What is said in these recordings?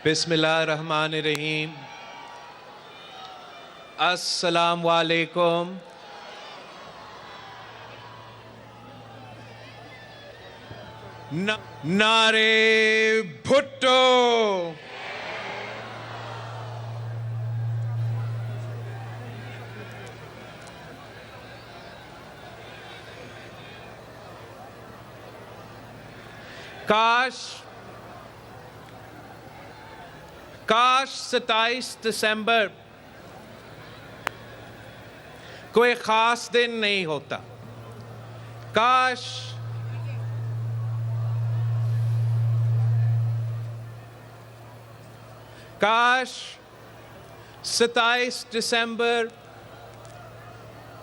بسم اللہ الرحمن الرحیم۔ السلام علیکم۔ نعرے بھٹو، کاش 27 دسمبر کوئی خاص دن نہیں ہوتا۔ کاش 27 دسمبر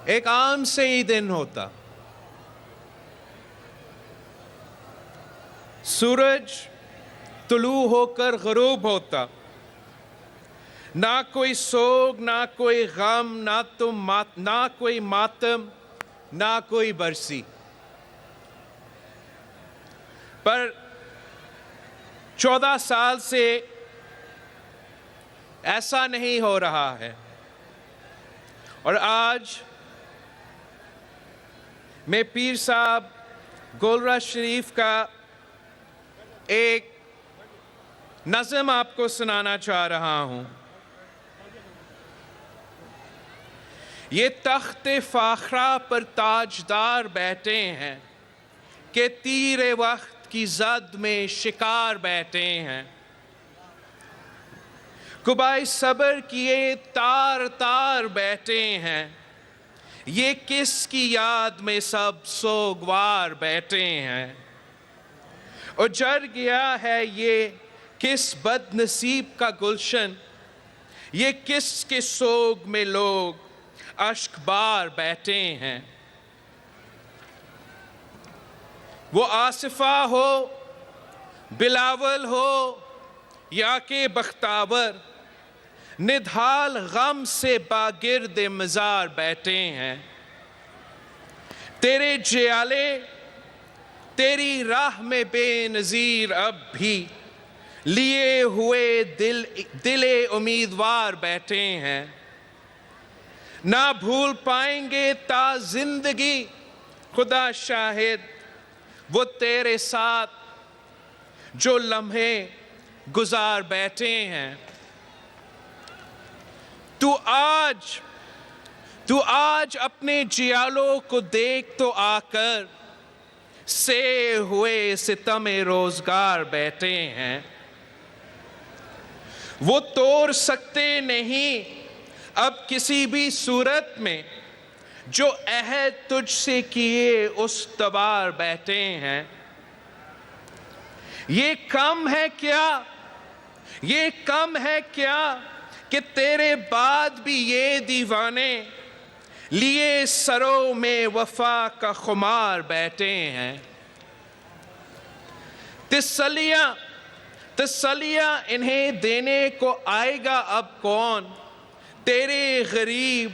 ایک عام سے ہی دن ہوتا۔ سورج طلوع ہو کر غروب ہوتا، نہ کوئی سوگ، نہ کوئی غم، نہ کوئی ماتم، نہ کوئی برسی۔ پر 14 سال سے ایسا نہیں ہو رہا ہے، اور آج میں پیر صاحب گولڑہ شریف کا ایک نظم آپ کو سنانا چاہ رہا ہوں۔ یہ تخت فاخرہ پر تاجدار بیٹھے ہیں کہ تیر وقت کی زد میں شکار بیٹھے ہیں۔ قبائے صبر کیے تار تار بیٹھے ہیں، یہ کس کی یاد میں سب سوگوار بیٹھے ہیں۔ اجڑ گیا ہے یہ کس بد نصیب کا گلشن، یہ کس کے سوگ میں لوگ اشک بار بیٹھے ہیں۔ وہ آصفہ ہو، بلاول ہو یا کہ بختاور، ندھال غم سے باگرد مزار بیٹھے ہیں۔ تیرے جیالے تیری راہ میں بے نظیر اب بھی لیے ہوئے دل امیدوار بیٹھے ہیں۔ نہ بھول پائیں گے تا زندگی خدا شاہد وہ تیرے ساتھ جو لمحے گزار بیٹھے ہیں۔ تو آج اپنے جیالوں کو دیکھ تو آ کر سے ہوئے ستم روزگار بیٹھے ہیں۔ وہ توڑ سکتے نہیں اب کسی بھی صورت میں جو عہد تجھ سے کیے استوار بیٹھے ہیں۔ یہ کم ہے کیا کہ تیرے بعد بھی یہ دیوانے لیے سروں میں وفا کا خمار بیٹھے ہیں۔ تسلیاں انہیں دینے کو آئے گا اب کون، تیرے غریب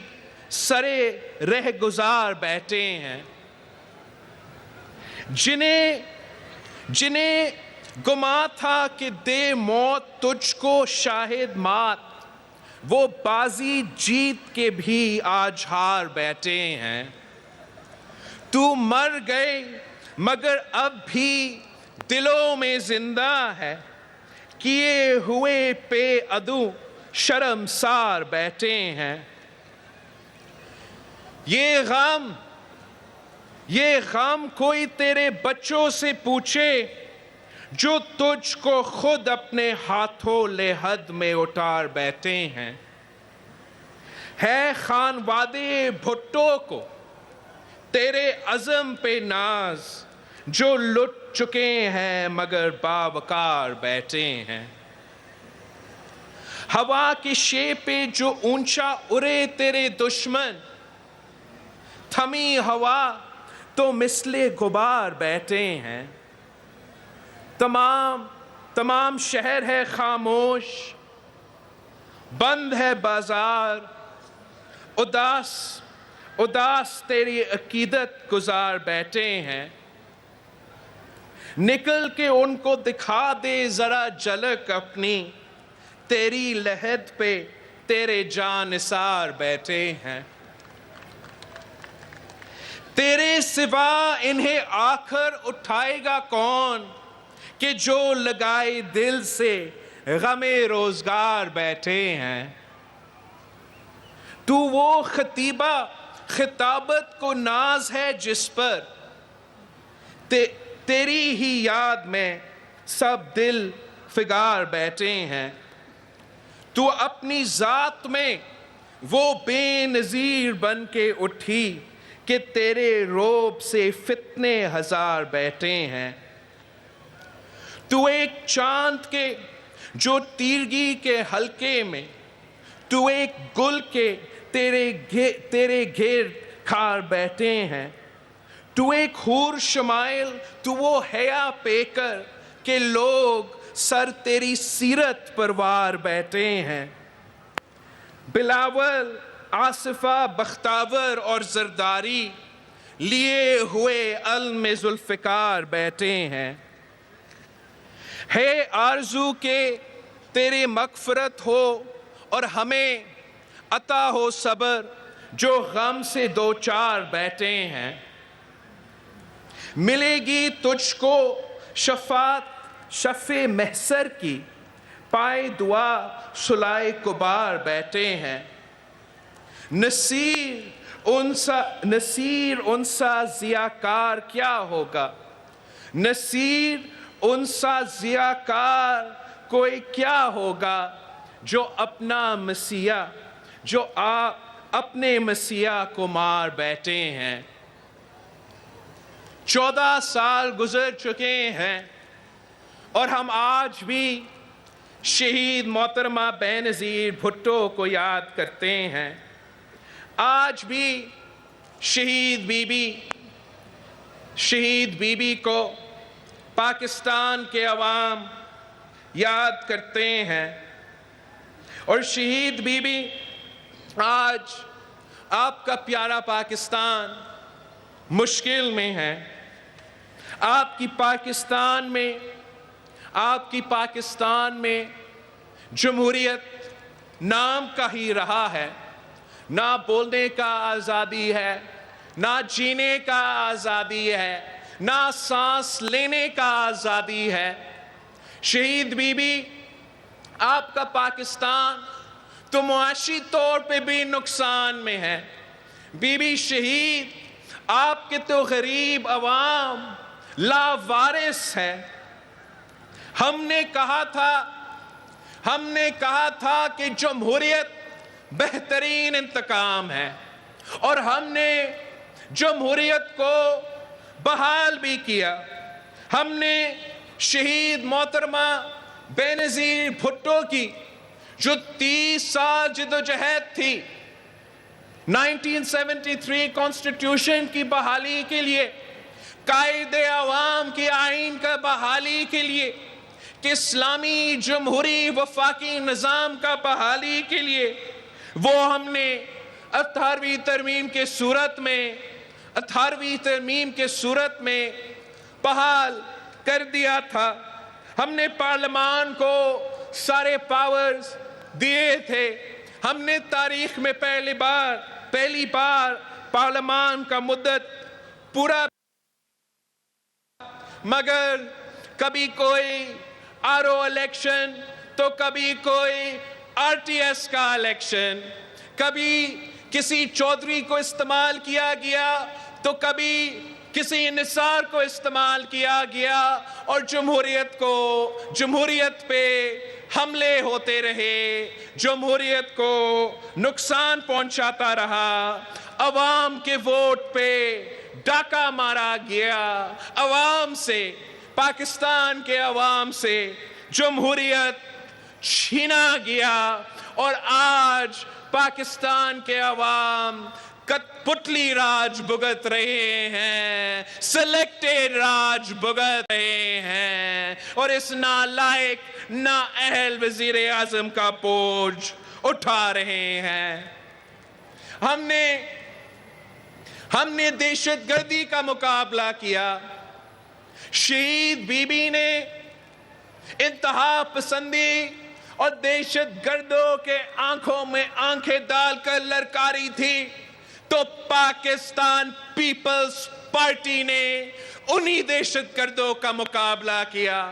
سرے رہ گزار بیٹھے ہیں۔ جنہیں گما تھا کہ دے موت تجھ کو شاہد مات، وہ بازی جیت کے بھی آج ہار بیٹھے ہیں۔ تو مر گئے مگر اب بھی دلوں میں زندہ ہے، کیے ہوئے پہ عدو شرمسار بیٹھے ہیں۔ یہ غم کوئی تیرے بچوں سے پوچھے جو تجھ کو خود اپنے ہاتھوں لحد میں اٹھار بیٹھے ہیں۔ ہے خانوادے بھٹو کو تیرے عزم پہ ناز، جو لٹ چکے ہیں مگر باوقار بیٹھے ہیں۔ ہوا کے شے پہ جو اونچا اڑے تیرے دشمن، تھمی ہوا تو مثل غبار بیٹھے ہیں۔ تمام شہر ہے خاموش، بند ہے بازار، اداس تیری عقیدت گزار بیٹھے ہیں۔ نکل کے ان کو دکھا دے ذرا جھلک اپنی، تیری لحد پہ تیرے جانثار بیٹھے ہیں. تیرے سوا انہیں آخر اٹھائے گا کون کہ جو لگائے دل سے غم روزگار بیٹھے ہیں. تو وہ خطیبہ خطابت کو ناز ہے جس پر تیری ہی یاد میں سب دل فگار بیٹھے ہیں. تو اپنی ذات میں وہ بے نظیر بن کے اٹھی کہ تیرے روب سے فتنے ہزار بیٹھے ہیں. تو ایک چاند کے جو تیرگی کے حلقے میں، تو ایک گل کے تیرے گھیر کھار بیٹھے ہیں. تو ایک حور شمائل، تو وہ حیا پے کر کہ لوگ سر تیری سیرت پروار بیٹھے ہیں. بلاول، آصفہ، بختاور اور زرداری لیے ہوئے علم ذوالفقار بیٹھے ہیں. ہے آرزو کہ تیرے مغفرت ہو اور ہمیں عطا ہو صبر جو غم سے دو چار بیٹھے ہیں. ملے گی تجھ کو شفاعت شفع محشر کی، پائے دعا صلائے کبار بیٹھے ہیں. نصیر انسا ضیاءکار کیا ہوگا، نصیر انسا ضیاءکار کوئی کیا ہوگا جو اپنا مسیح، جو آپ اپنے مسیح کو مار بیٹھے ہیں. 14 سال گزر چکے ہیں اور ہم آج بھی شہید محترمہ بینظیر بھٹو کو یاد کرتے ہیں. آج بھی شہید بی بی کو پاکستان کے عوام یاد کرتے ہیں. اور شہید بی بی، آج آپ کا پیارا پاکستان مشکل میں ہے. آپ کی پاکستان میں جمہوریت نام کا ہی رہا ہے. نہ بولنے کا آزادی ہے، نہ جینے کا آزادی ہے، نہ سانس لینے کا آزادی ہے. شہید بی بی، آپ کا پاکستان تو معاشی طور پہ بھی نقصان میں ہے. بی بی شہید، آپ کے تو غریب عوام لاوارث ہے. ہم نے کہا تھا کہ جمہوریت بہترین انتقام ہے، اور ہم نے جمہوریت کو بحال بھی کیا. ہم نے شہید محترمہ بینظیر بھٹو کی جو 30 سال جدوجہد تھی 1973 کانسٹیٹیوشن کی بحالی کے لیے، قائد عوام کی آئین کا بحالی کے لیے، کہ اسلامی جمہوری وفاقی نظام کا بحالی کے لیے، وہ ہم نے 18ویں ترمیم کے صورت میں بحال کر دیا تھا. ہم نے پارلیمان کو سارے پاورز دیے تھے. ہم نے تاریخ میں پہلی بار پارلیمان کا مدت پورا، مگر کبھی کوئی RO الیکشن تو کبھی کوئی RTS کا الیکشن، کبھی کسی چودھری کو استعمال کیا گیا تو کبھی کسی انحصار کو استعمال کیا گیا، اور جمہوریت پہ حملے ہوتے رہے، جمہوریت کو نقصان پہنچاتا رہا. عوام کے ووٹ پہ ڈاکہ مارا گیا. پاکستان کے عوام سے جمہوریت چھینا گیا، اور آج پاکستان کے عوام پتلی راج بھگت رہے ہیں، سلیکٹڈ راج بھگت رہے ہیں، اور اس نالائق نااہل وزیر اعظم کا بوجھ اٹھا رہے ہیں. ہم نے دہشت گردی کا مقابلہ کیا. شہید بی بی نے انتہا پسندی اور دہشت گردوں کے آنکھوں میں آنکھیں ڈال کر للکاری تھی، تو پاکستان پیپلز پارٹی نے انہی دہشت گردوں کا مقابلہ کیا۔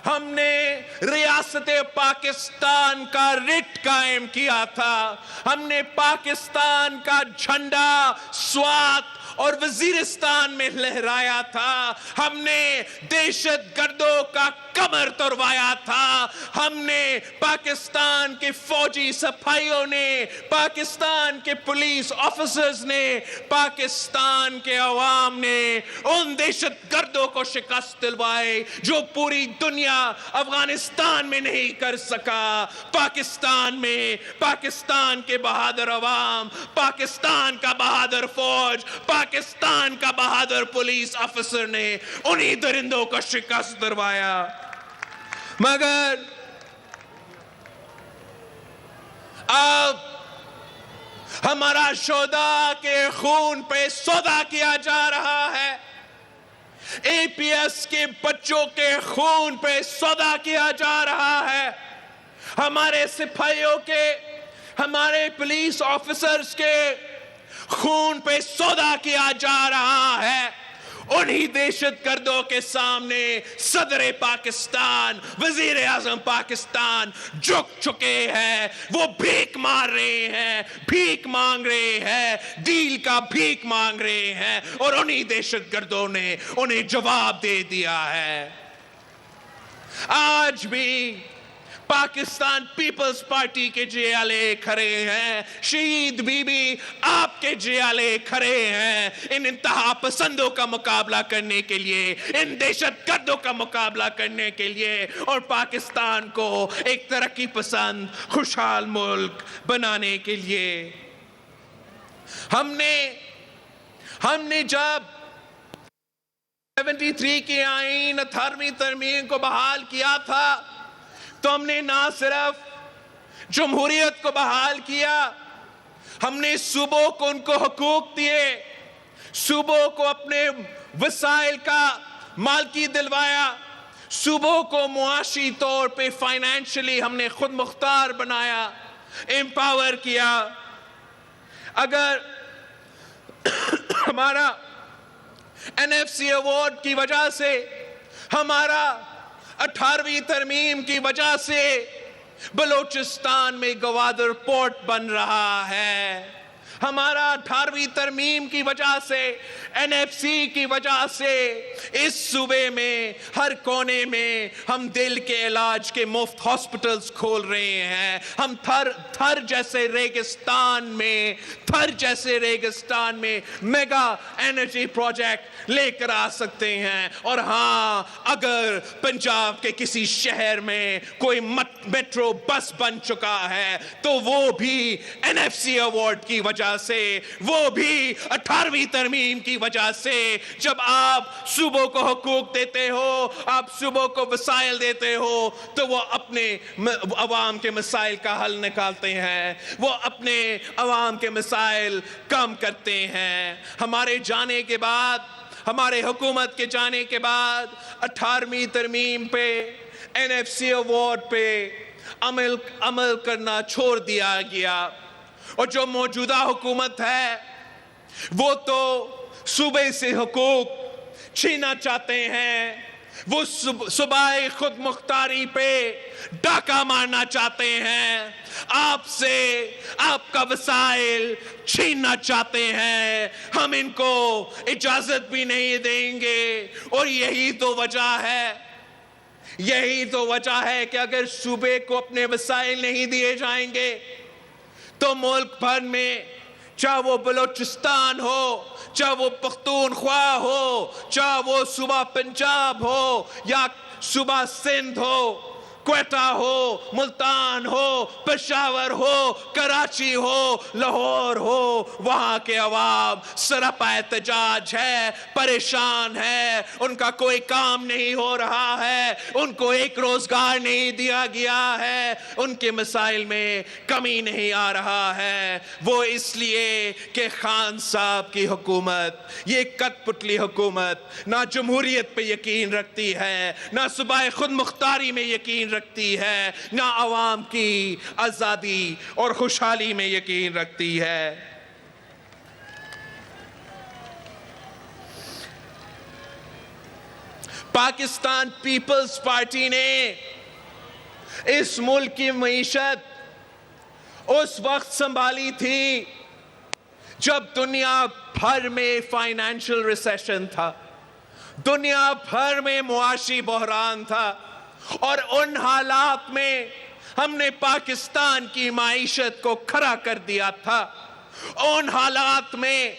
ہم نے ریاست پاکستان کا رٹ قائم کیا تھا، ہم نے پاکستان کا جھنڈا سوات اور وزیرستان میں لہرایا تھا، ہم نے دہشت گردوں کا کمر توڑوایا تھا، ہم نے پاکستان کے فوجی سپاہیوں نے، پاکستان کے پولیس آفیسرز نے، پاکستان کے عوام نے ان دہشت گردوں کو شکست دلوائی جو پوری دنیا افغانستان میں نہیں کر سکا۔ پاکستان میں پاکستان کے بہادر عوام، پاکستان کا بہادر فوج، پاکستان کا بہادر پولیس آفیسر نے انہی درندوں کو شکست دلوایا۔ مگر اب ہمارا شہداء کے خون پہ سودا کیا جا رہا ہے، اے پی ایس کے بچوں کے خون پہ سودا کیا جا رہا ہے، ہمارے سپاہیوں کے، ہمارے پولیس آفیسرز کے خون پہ سودا کیا جا رہا ہے۔ انہی دہشت گردوں کے سامنے صدر پاکستان، وزیر اعظم پاکستان جھک چکے ہیں، وہ بھیک مار رہے ہیں، بھیک مانگ رہے ہیں، ڈیل کا بھیک مانگ رہے ہیں، اور انہی دہشت گردوں نے انہیں جواب دے دیا ہے۔ آج بھی پاکستان پیپلز پارٹی کے جیالے کھڑے ہیں، شہید بی بی آپ کے جیالے کھڑے ہیں ان انتہا پسندوں کا مقابلہ کرنے کے لیے، ان دہشت گردوں کا مقابلہ کرنے کے لیے، اور پاکستان کو ایک ترقی پسند خوشحال ملک بنانے کے لیے۔ ہم نے جب 73 کی آئین 18ویں ترمیم کو بحال کیا تھا تو ہم نے نہ صرف جمہوریت کو بحال کیا، ہم نے صوبوں کو ان کو حقوق دیے، صوبوں کو اپنے وسائل کا مالکی دلوایا، صوبوں کو معاشی طور پہ فائنینشلی ہم نے خود مختار بنایا، امپاور کیا۔ اگر ہمارا NFC ایوارڈ کی وجہ سے، ہمارا 18ویں ترمیم کی وجہ سے بلوچستان میں گوادر پورٹ بن رہا ہے، ہمارا 18ویں ترمیم کی وجہ سے، NFC کی وجہ سے اس صوبے میں ہر کونے میں ہم دل کے علاج کے مفت ہاسپٹلز کھول رہے ہیں، ہم تھر جیسے ریگستان میں میگا انرجی پروجیکٹ لے کر آ سکتے ہیں۔ اور ہاں، اگر پنجاب کے کسی شہر میں کوئی میٹرو بس بن چکا ہے تو وہ بھی NFC ایوارڈ کی وجہ سے، وہ بھی 18ویں ترمیم کی وجہ سے۔ جب آپ صوبوں کو حقوق دیتے ہو، آپ صوبوں کو وسائل دیتے ہو، تو وہ اپنے عوام کے مسائل کا حل نکالتے ہیں، وہ اپنے عوام کے مسائل کم کرتے ہیں۔ ہمارے جانے کے بعد، ہمارے حکومت کے جانے کے بعد 18ویں ترمیم پہ، NFC ایوارڈ پہ عمل کرنا چھوڑ دیا گیا، اور جو موجودہ حکومت ہے وہ تو صوبے سے حقوق چھینا چاہتے ہیں، وہ صوبائی خود مختاری پہ ڈاکہ مارنا چاہتے ہیں، آپ سے آپ کا وسائل چھیننا چاہتے ہیں، ہم ان کو اجازت بھی نہیں دیں گے۔ اور یہی تو وجہ ہے کہ اگر صوبے کو اپنے وسائل نہیں دیے جائیں گے تو ملک بھر میں، چاہے وہ بلوچستان ہو، چاہے وہ پختونخوا ہو، چاہے وہ صوبہ پنجاب ہو یا صوبہ سندھ ہو، کوئٹہ ہو، ملتان ہو، پشاور ہو، کراچی ہو، لاہور ہو، وہاں کے عوام سراپا احتجاج ہے، پریشان ہے، ان کا کوئی کام نہیں ہو رہا ہے، ان کو ایک روزگار نہیں دیا گیا ہے، ان کے مسائل میں کمی نہیں آ رہا ہے۔ وہ اس لیے کہ خان صاحب کی حکومت، یہ کٹ پتلی حکومت، نہ جمہوریت پہ یقین رکھتی ہے، نہ صوبائی خود مختاری میں یقین رکھتی ہے، نہ عوام کی آزادی اور خوشحالی میں یقین رکھتی ہے۔ پاکستان پیپلز پارٹی نے اس ملک کی معیشت اس وقت سنبھالی تھی جب دنیا بھر میں فائنینشل ریسیشن تھا، دنیا بھر میں معاشی بحران تھا، اور ان حالات میں ہم نے پاکستان کی معیشت کو کھڑا کر دیا تھا۔ ان حالات میں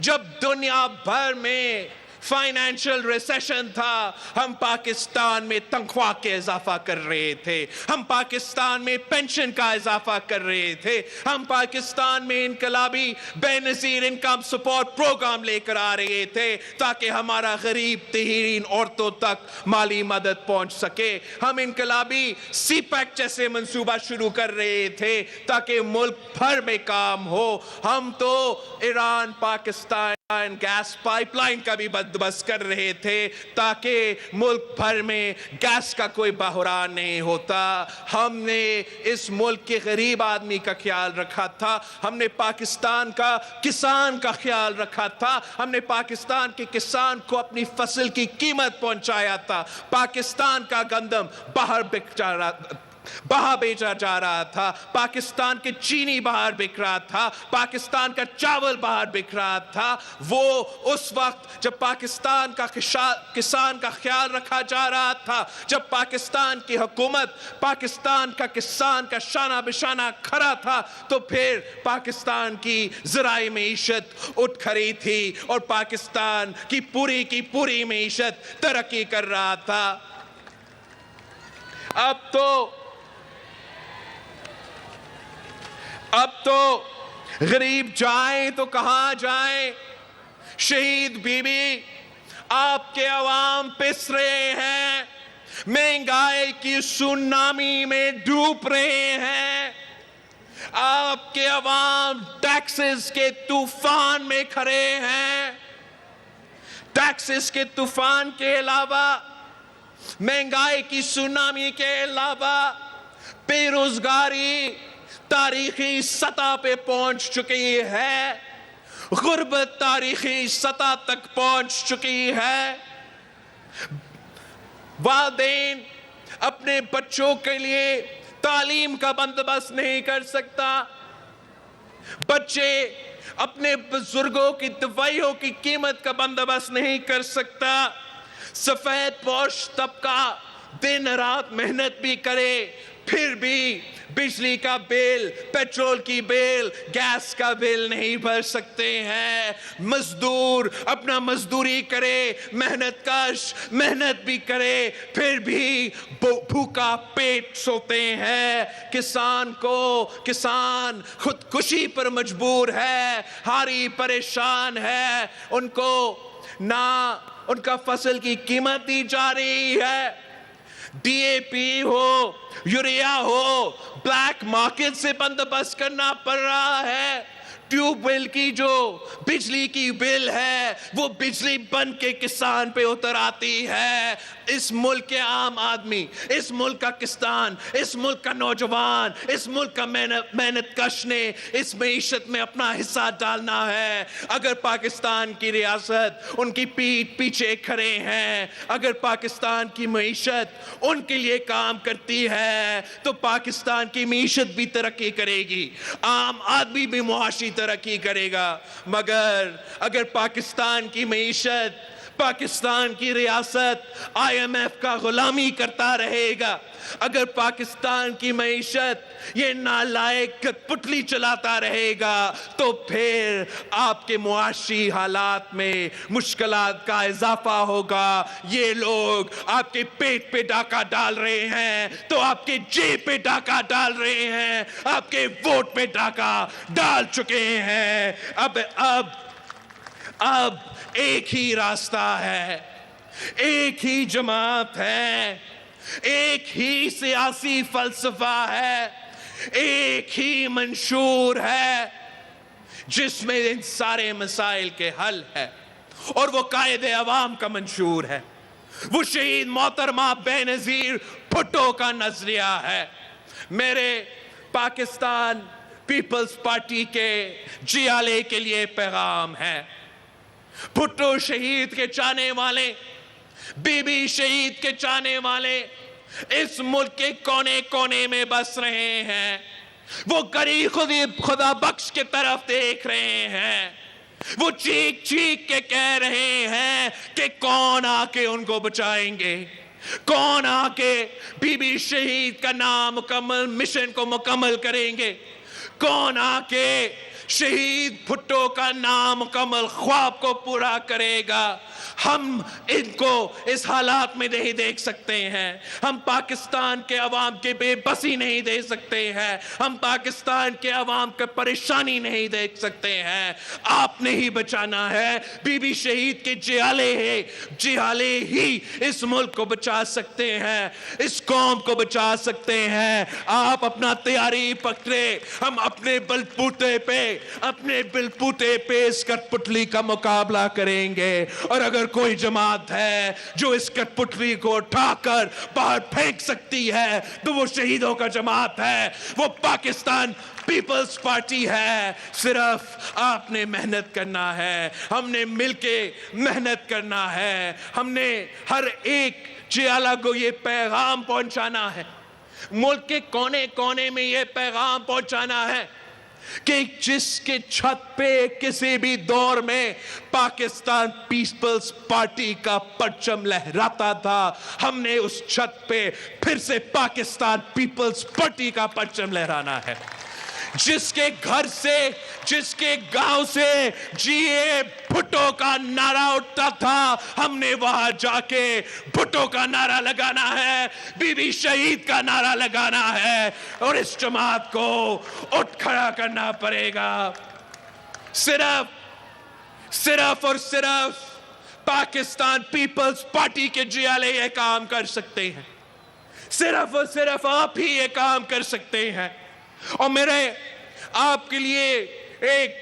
جب دنیا بھر میں فائنینشل ریسیشن تھا، ہم پاکستان میں تنخواہ کے اضافہ کر رہے تھے، ہم پاکستان میں پینشن کا اضافہ کر رہے تھے، ہم پاکستان میں انقلابی بے نظیر انکم سپورٹ پروگرام لے کر آ رہے تھے تاکہ ہمارا غریب ترین عورتوں تک مالی مدد پہنچ سکے، ہم انقلابی سی پیک جیسے منصوبہ شروع کر رہے تھے تاکہ ملک بھر میں کام ہو، ہم تو Iran Pakistan gas pipeline کا بھی بندوبست کر رہے تھے تاکہ ملک بھر میں گیس کا کوئی بحران نہیں ہوتا، ہم نے اس ملک کے غریب آدمی کا خیال رکھا تھا، ہم نے پاکستان کا کسان کا خیال رکھا تھا، ہم نے پاکستان کے کسان کو اپنی فصل کی قیمت پہنچایا تھا، پاکستان کا گندم باہر بیچا جا رہا تھا، پاکستان کے چینی باہر بک رہا تھا، پاکستان کا چاول باہر بک رہا تھا، وہ اس وقت جب پاکستان کا کسان کا خیال رکھا جا رہا تھا، جب پاکستان کی حکومت پاکستان کا کسان کا شانہ بشانہ کھڑا تھا، تو پھر پاکستان کی ذرائع معیشت اٹھ کھڑی تھی اور پاکستان کی پوری معیشت ترقی کر رہا تھا۔ اب تو غریب جائیں تو کہاں جائیں؟ شہید بی بی آپ کے عوام پس رہے ہیں، مہنگائی کی سونامی میں ڈوب رہے ہیں، آپ کے عوام ٹیکسز کے طوفان میں کھڑے ہیں، ٹیکسز کے طوفان کے علاوہ، مہنگائی کی سونامی کے علاوہ، بے روزگاری تاریخی سطح پہ پہنچ چکی ہے، غربت تاریخی سطح تک پہنچ چکی ہے، والدین اپنے بچوں کے لیے تعلیم کا بندوبست نہیں کر سکتا، بچے اپنے بزرگوں کی دوائیوں کی قیمت کا بندوبست نہیں کر سکتا، سفید پوش طبقہ دن رات محنت بھی کرے پھر بھی بجلی کا بل، پیٹرول کی بل، گیس کا بل نہیں بھر سکتے ہیں، مزدور اپنا مزدوری کرے، محنت کش محنت بھی کرے پھر بھی بھوکا پیٹ سوتے ہیں، کسان خودکشی پر مجبور ہے، ہاری پریشان ہے، ان کو نہ ان کا فصل کی قیمت دی جا رہی ہے، D A P who, urea who, black market سے بندوبست کرنا پڑ رہا ہے، ٹیوب ویل کی جو بجلی کی بل ہے وہ بجلی بن کے کسان پہ اتر آتی ہے، اس ملک کے عام آدمی، اس ملک کا کسان، اس ملک کا نوجوان، اس ملک کا محنت کش نے اس معیشت میں اپنا حصہ ڈالنا ہے۔ اگر پاکستان کی ریاست ان کی پیٹھ پیچھے کھڑے ہیں، اگر پاکستان کی معیشت ان کے لیے کام کرتی ہے تو پاکستان کی معیشت بھی ترقی کرے گی، عام آدمی بھی معاشی ترقی کرے گا، مگر اگر پاکستان کی معیشت، پاکستان کی ریاست آئی ایم ایف کا غلامی کرتا رہے گا، اگر پاکستان کی معیشت یہ نالائق کٹ پتلی چلاتا رہے گا تو پھر آپ کے معاشی حالات میں مشکلات کا اضافہ ہوگا۔ یہ لوگ آپ کے پیٹ پہ ڈاکہ ڈال رہے ہیں تو آپ کے جیب پہ ڈاکہ ڈال رہے ہیں، آپ کے ووٹ پہ ڈاکہ ڈال چکے ہیں۔ اب ایک ہی راستہ ہے، ایک ہی جماعت ہے، ایک ہی سیاسی فلسفہ ہے، ایک ہی منشور ہے جس میں ان سارے مسائل کے حل ہے، اور وہ قائد عوام کا منشور ہے، وہ شہید محترمہ بے-نظیر بھٹو کا نظریہ ہے. میرے پاکستان پیپلز پارٹی کے جیالے کے لیے پیغام ہے. بھٹو شہید کے چاہنے والے، بی بی شہید کے چاہنے والے اس ملک کے کونے کونے میں بس رہے ہیں. وہ غریب خدا بخش کی طرف دیکھ رہے ہیں. وہ چیخ چیخ کے کہہ رہے ہیں کہ کون آ کے ان کو بچائیں گے، کون آ کے بی بی شہید کا نام مکمل مشن کو مکمل کریں گے، کون آ کے شہید بھٹو کا نام مکمل خواب کو پورا کرے گا. ہم ان کو اس حالات میں نہیں دیکھ سکتے ہیں. ہم پاکستان کے عوام کی بے بسی نہیں دیکھ سکتے ہیں. ہم پاکستان کے عوام کی پریشانی نہیں دیکھ سکتے ہیں. آپ نے ہی بچانا ہے. بی بی شہید کے جیالے ہی اس ملک کو بچا سکتے ہیں، اس قوم کو بچا سکتے ہیں. آپ اپنا تیاری پکڑے. ہم اپنے بلبوتے پہ اس کٹ پتلی کا مقابلہ کریں گے. اور اگر کوئی جماعت ہے جو اس کٹ پتلی کو اٹھا کر باہر پھینک سکتی ہے تو وہ شہیدوں کا جماعت ہے، وہ پاکستان پیپلز پارٹی ہے. صرف آپ نے محنت کرنا ہے، ہم نے مل کے محنت کرنا ہے. ہم نے ہر ایک جیالہ کو یہ پیغام پہنچانا ہے، ملک کے کونے کونے میں یہ پیغام پہنچانا ہے کہ جس کے چھت پہ کسی بھی دور میں پاکستان پیپلز پارٹی کا پرچم لہراتا تھا، ہم نے اس چھت پہ پھر سے پاکستان پیپلز پارٹی کا پرچم لہرانا ہے. جس کے گھر سے، جس کے گاؤں سے جی اے بھٹو کا نعرہ اٹھتا تھا، ہم نے وہاں جا کے بھٹو کا نعرہ لگانا ہے، بی بی شہید کا نعرہ لگانا ہے. اور اس جماعت کو اٹھ کھڑا کرنا پڑے گا. صرف اور صرف پاکستان پیپلز پارٹی کے جیالے یہ کام کر سکتے ہیں. صرف اور صرف آپ ہی یہ کام کر سکتے ہیں. اور میرے آپ کے لیے ایک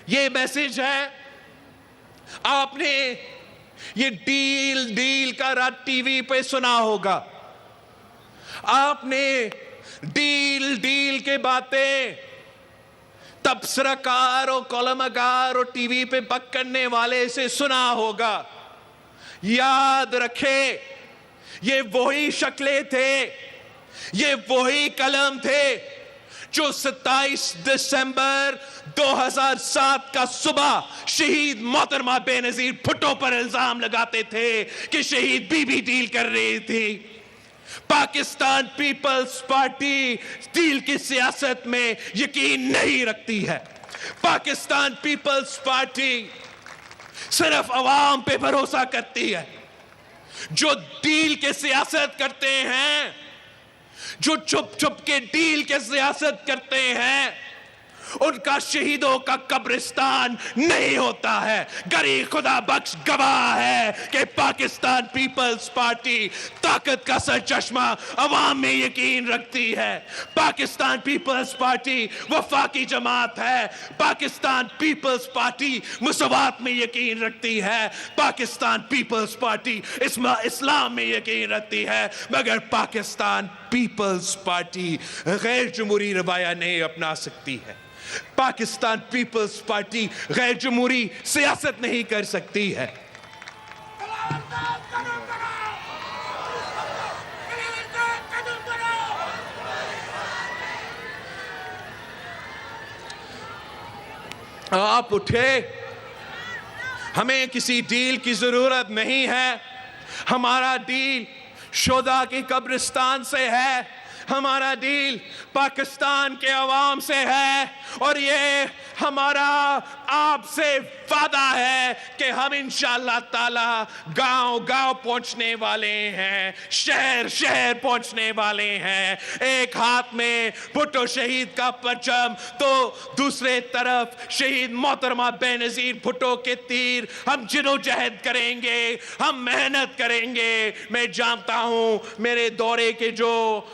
یہ میسج ہے. آپ نے یہ ڈیل کا رات ٹی وی پہ سنا ہوگا. آپ نے ڈیل کے باتیں تبصرہ کار اور کالمگار اور ٹی وی پہ بک کرنے والے سے سنا ہوگا. یاد رکھے یہ وہی شکلیں تھے، یہ وہی قلم تھے جو 27 دسمبر 2007 کا صبح شہید محترمہ بے-نظیر بھٹو پر الزام لگاتے تھے کہ شہید بی بی ڈیل کر رہی تھی. پاکستان پیپلز پارٹی ڈیل کی سیاست میں یقین نہیں رکھتی ہے. پاکستان پیپلز پارٹی صرف عوام پہ بھروسہ کرتی ہے. جو ڈیل کے سیاست کرتے ہیں، جو چھپ چھپ کے ڈیل کے سیاست کرتے ہیں، ان کا شہیدوں کا قبرستان نہیں ہوتا ہے. غریب خدا بخش گواہ ہے کہ پاکستان پیپلز پارٹی طاقت کا سرچشمہ عوام میں یقین رکھتی ہے. پاکستان پیپلز پارٹی وفاقی جماعت ہے. پاکستان پیپلز پارٹی مساوات میں یقین رکھتی ہے. پاکستان پیپلز پارٹی اسلام میں یقین رکھتی ہے. مگر پاکستان پیپلز پارٹی غیر جمہوری رویہ نہیں اپنا سکتی ہے. پاکستان پیپلز پارٹی غیر جمہوری سیاست نہیں کر سکتی ہے. آپ اٹھے. ہمیں کسی ڈیل کی ضرورت نہیں ہے. ہمارا ڈیل شہداء کی قبرستان سے ہے. ہمارا ڈیل پاکستان کے عوام سے ہے. اور یہ ہمارا آپ سے وعدہ ہے کہ ہم انشاءاللہ تعالی گاؤں گاؤں پہنچنے والے ہیں، شہر شہر پہنچنے والے ہیں. ایک ہاتھ میں بھٹو شہید کا پرچم تو دوسرے طرف شہید محترمہ بے-نظیر بھٹو کے تیر. ہم جدوجہد کریں گے، ہم محنت کریں گے. میں جانتا ہوں میرے دورے کے جو